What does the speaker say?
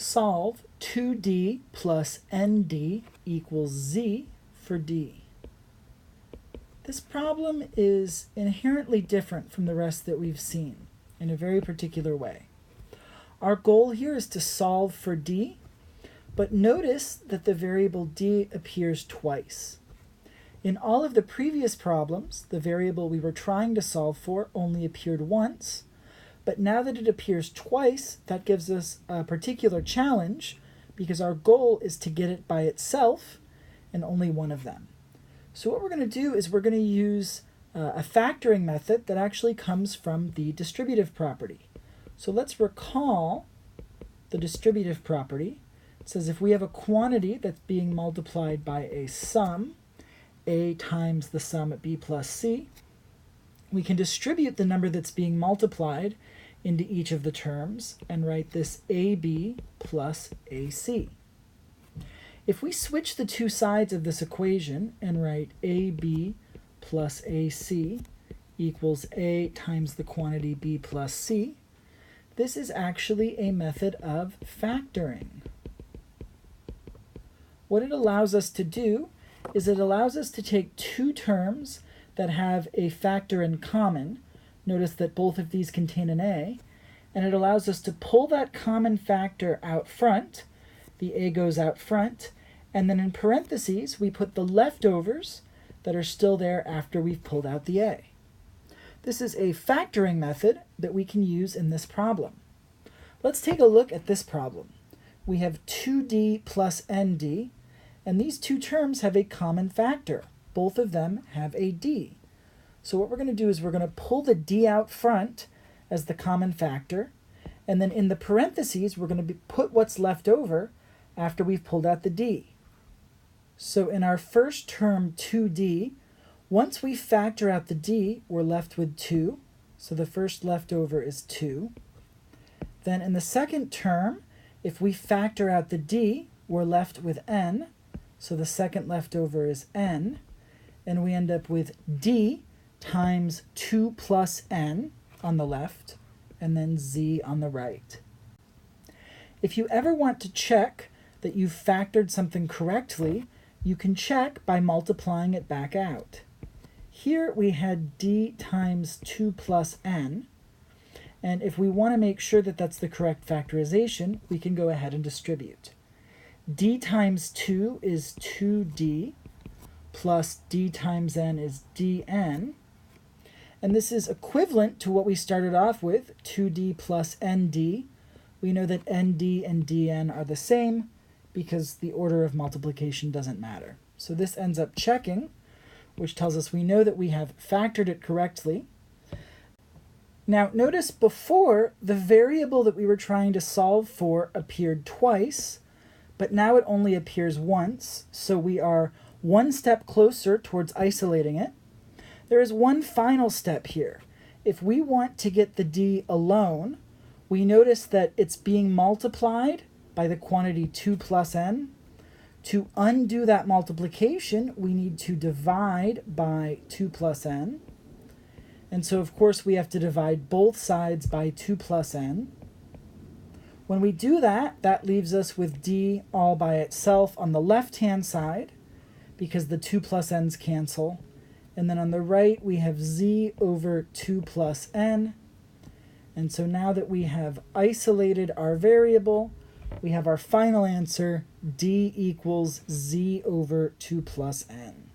Solve 2d plus nd equals z for d. This problem is inherently different from the rest that we've seen in a very particular way. Our goal here is to solve for d, but notice that the variable d appears twice. In all of the previous problems, the variable we were trying to solve for only appeared once, but now that it appears twice, that gives us a particular challenge because our goal is to get it by itself and only one of them. So what we're going to do is we're going to use a factoring method that actually comes from the distributive property. So let's recall the distributive property. It says if we have a quantity that's being multiplied by a sum, a times the sum at b plus c, we can distribute the number that's being multiplied into each of the terms and write this ab plus ac. If we switch the two sides of this equation and write ab plus ac equals a times the quantity b plus c, this is actually a method of factoring. What it allows us to do is it allows us to take two terms that have a factor in common. Notice that both of these contain an a, and it allows us to pull that common factor out front. The a goes out front, and then in parentheses we put the leftovers that are still there after we've pulled out the a. This is a factoring method that we can use in this problem. Let's take a look at this problem. We have 2d plus nd, and these two terms have a common factor. Both of them have a d. So what we're going to do is we're going to pull the d out front as the common factor, and then in the parentheses we're going to put what's left over after we've pulled out the d. So in our first term 2d, once we factor out the d, we're left with 2. So the first leftover is 2. Then in the second term, if we factor out the d, we're left with n. So the second leftover is n. And we end up with d times 2 plus n on the left, and then z on the right. If you ever want to check that you've factored something correctly, you can check by multiplying it back out. Here we had d times 2 plus n, and if we want to make sure that that's the correct factorization, we can go ahead and distribute. D times 2 is 2d, plus d times n is dn, and this is equivalent to what we started off with, 2d plus nd. We know that nd and dn are the same because the order of multiplication doesn't matter. So this ends up checking, which tells us we know that we have factored it correctly. Now notice before, the variable that we were trying to solve for appeared twice, but now it only appears once, so we are one step closer towards isolating it. There is one final step here. If we want to get the d alone, we notice that it's being multiplied by the quantity 2 plus n. To undo that multiplication, we need to divide by 2 plus n. And so, of course, we have to divide both sides by 2 plus n. When we do that, that leaves us with d all by itself on the left-hand side, because the 2 plus n's cancel. And then on the right, we have z over 2 plus n. And so now that we have isolated our variable, we have our final answer, d equals z over 2 plus n.